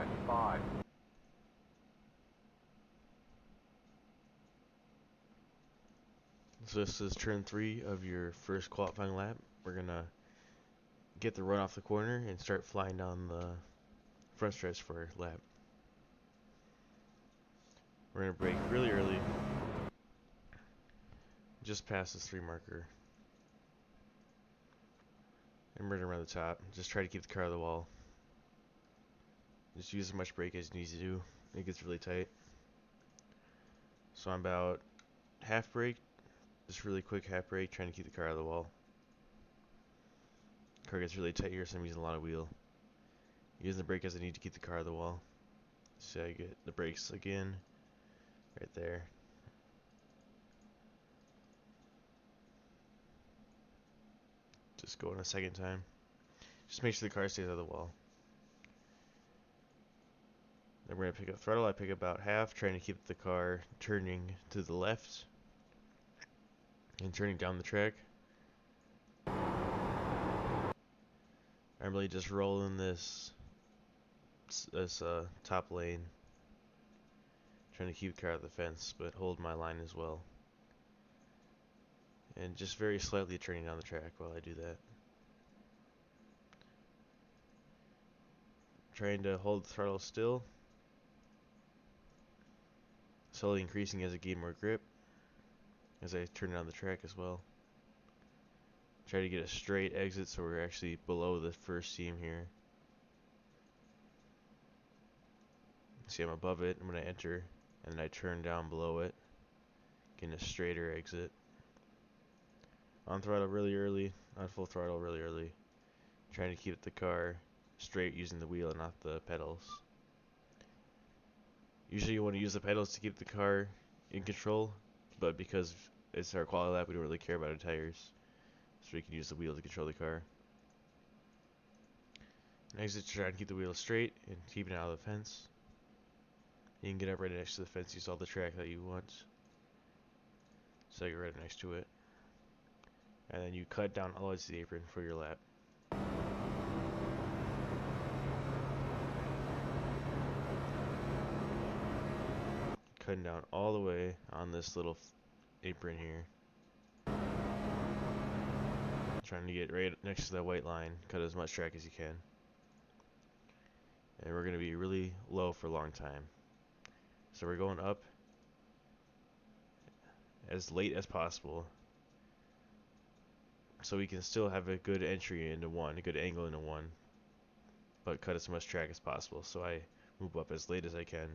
95. So this is turn 3 of your first qualifying lap. We're gonna get the run off the corner and start flying down the front stretch for a lap. We're gonna brake really early, just past this 3 marker. And we're gonna run the top. Just try to keep the car on the wall. Just use as much brake as you need to do. It gets really tight. So I'm about half brake, just really quick half brake, trying to keep the car out of the wall. Car gets really tight here, so I'm using a lot of wheel. Using the brake as I need to keep the car out of the wall. So I get the brakes again, right there. Just going a second time. Just make sure the car stays out of the wall. Then we're going to pick up throttle. I pick about half, trying to keep the car turning to the left and turning down the track. I'm really just rolling this top lane, trying to keep the car out of the fence, but hold my line as well. And just very slightly turning down the track while I do that. Trying to hold the throttle still, slowly increasing as I gain more grip, as I turn down the track as well. Try to get a straight exit so we're actually below the first seam here. See, I'm above it. I'm going to enter, and then I turn down below it, getting a straighter exit. On throttle really early, on full throttle really early. Trying to keep the car straight using the wheel and not the pedals. Usually you want to use the pedals to keep the car in control, but because it's our quality lap, we don't really care about our tires. So we can use the wheel to control the car. And exit to try and keep the wheel straight and keep it out of the fence. You can get up right next to the fence, use all the track that you want. So you're right next to it. And then you cut down all the way to the apron for your lap. Cutting down all the way on this little apron here. Trying to get right next to that white line, cut as much track as you can. And we're going to be really low for a long time. So we're going up as late as possible, so we can still have a good entry into one, a good angle into one, but cut as much track as possible. So I move up as late as I can.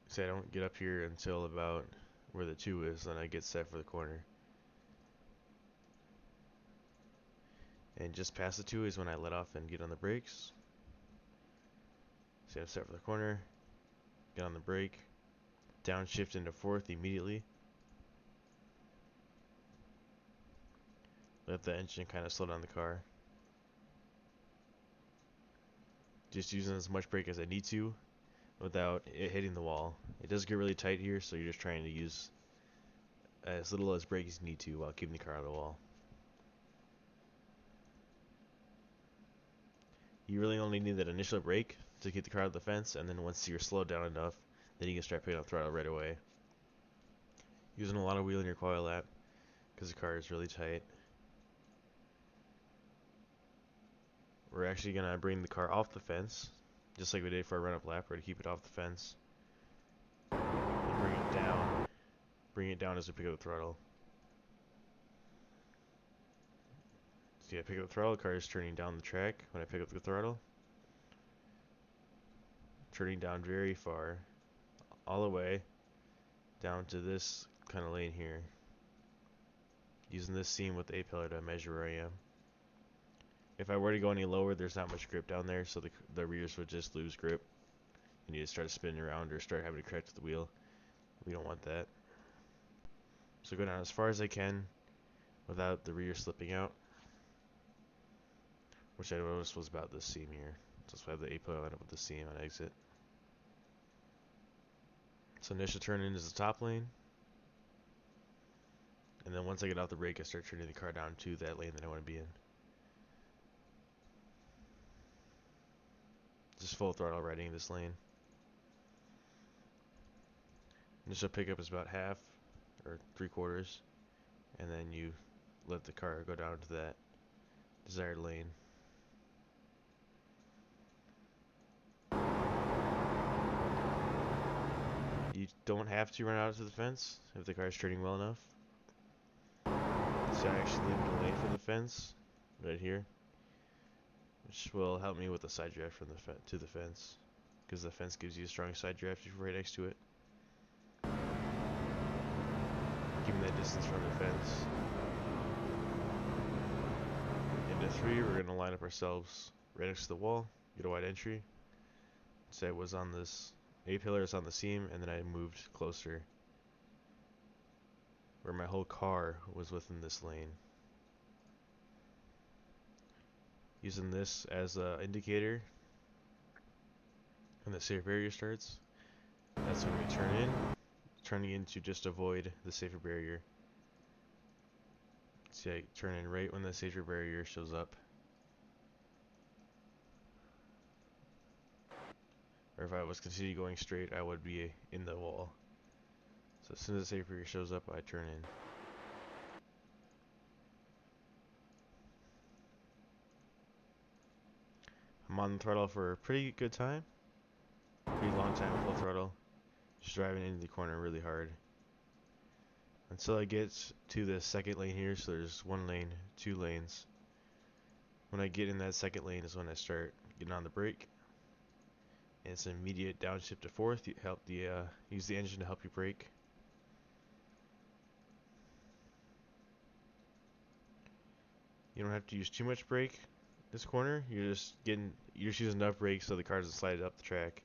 So I don't get up here until about where the 2 is, then I get set for the corner. And just past the 2 is when I let off and get on the brakes. So I'm set for the corner, get on the brake, downshift into 4th immediately. Let the engine kind of slow down the car. Just using as much brake as I need to without it hitting the wall. It does get really tight here, so you're just trying to use as little as brake as you need to while keeping the car out of the wall. You really only need that initial brake to keep the car out of the fence, and then once you're slowed down enough, then you can start picking up throttle right away. Using a lot of wheel in your quality lap because the car is really tight. We're actually going to bring the car off the fence, just like we did for our run-up lap. We're going to keep it off the fence. And bring it down. Bring it down as we pick up the throttle. See, I pick up the throttle, the car is turning down the track when I pick up the throttle. Turning down very far, all the way down to this kind of lane here. Using this seam with the A-pillar to measure where I am. If I were to go any lower, there's not much grip down there, so the rears would just lose grip. You need to start spinning around or start having to correct the wheel. We don't want that. So go down as far as I can without the rear slipping out, which I noticed was about this seam here. So that's why I have the A-pillar line up with the seam on exit. So initial turn in is the top lane. And then once I get off the brake, I start turning the car down to that lane that I want to be in. just full throttle riding this lane. Initial pickup is about half or 3/4, and then you let the car go down to that desired lane. You don't have to run out to the fence if the car is turning well enough. So I actually leave it away from the fence right here, which will help me with the side draft from the to the fence, because the fence gives you a strong side draft if you're right next to it. Keeping that distance from the fence. Into 3, we're gonna line up ourselves right next to the wall, get a wide entry. Say it was on this A-pillar, it's on the seam, and then I moved closer where my whole car was within this lane. Using this as an indicator when the safer barrier starts, that's when we turn in, turning in to just avoid the safer barrier. See, I turn in right when the safer barrier shows up. Or if I was continue going straight, I would be in the wall. So as soon as the safer barrier shows up, I turn in. I'm on the throttle for a pretty good time. Pretty long time full throttle. Just driving into the corner really hard. Until I get to the second lane here, so there's 1 lane, 2 lanes. When I get in that second lane is when I start getting on the brake. And it's an immediate downshift to 4th. You help use the engine to help you brake. You don't have to use too much brake this corner. You're just using enough brake so the car doesn't slide up the track,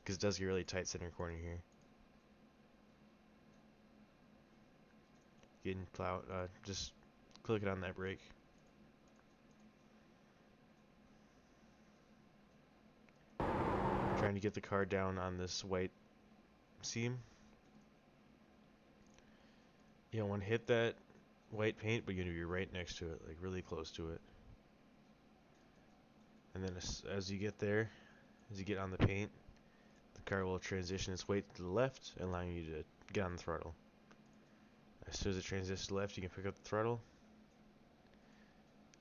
because it does get really tight center corner here. Getting plowed, just clicking on that brake. Trying to get the car down on this white seam. You don't want to hit that white paint, but you're going to be right next to it, like really close to it. And then as you get there, as you get on the paint, the car will transition its weight to the left, allowing you to get on the throttle. As soon as it transitions to the left, you can pick up the throttle.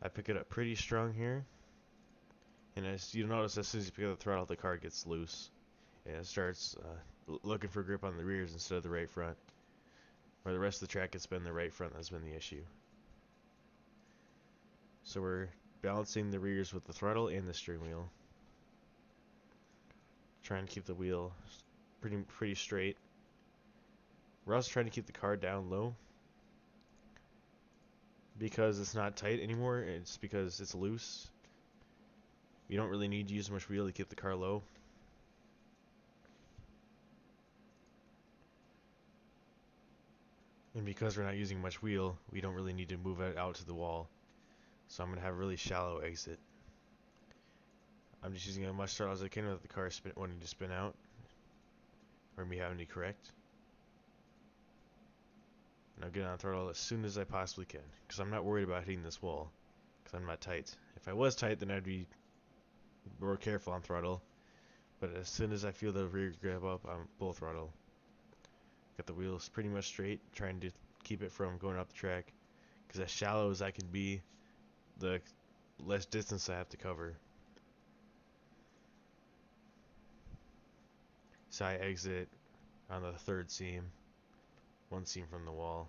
I pick it up pretty strong here. And as you notice, as soon as you pick up the throttle, the car gets loose. And it starts looking for grip on the rears instead of the right front. Where the rest of the track, it's been the right front that's been the issue. So we're balancing the rears with the throttle and the steering wheel. Trying to keep the wheel pretty straight. We're also trying to keep the car down low, because it's not tight anymore. It's because it's loose. You don't really need to use much wheel to keep the car low. And because we're not using much wheel, we don't really need to move it out to the wall. So I'm going to have a really shallow exit. I'm just using as much throttle as I can without the car wanting to spin out, or me having to correct. And I'll get on throttle as soon as I possibly can, because I'm not worried about hitting this wall, because I'm not tight. If I was tight, then I'd be more careful on throttle. But as soon as I feel the rear grab up, I'm full throttle. Got the wheels pretty much straight, trying to keep it from going up the track, because as shallow as I can be, the less distance I have to cover. So I exit on the 3rd seam, 1 seam from the wall.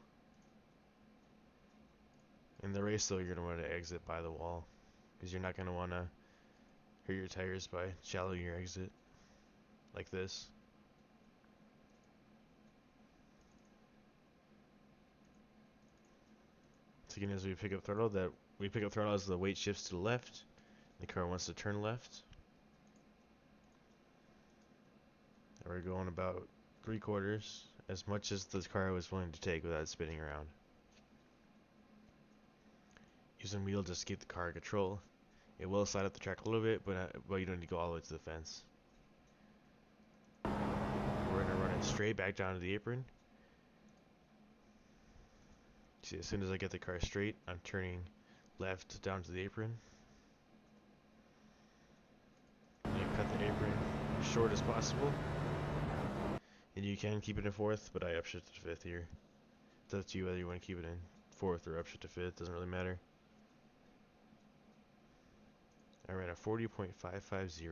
In the race though, you're going to want to exit by the wall, because you're not going to want to hurt your tires by shallowing your exit like this. So again, as we pick up throttle, as the weight shifts to the left, the car wants to turn left. And we're going about 3/4, as much as the car was willing to take without spinning around. Using wheel just to keep the car in control. It will slide up the track a little bit, but you don't need to go all the way to the fence. We're going to run it straight back down to the apron. See, as soon as I get the car straight, I'm turning left down to the apron. And you cut the apron as short as possible. And you can keep it in fourth, but I upshift to fifth here. It's up to you whether you want to keep it in fourth or upshift to fifth, doesn't really matter. I ran a 40.550.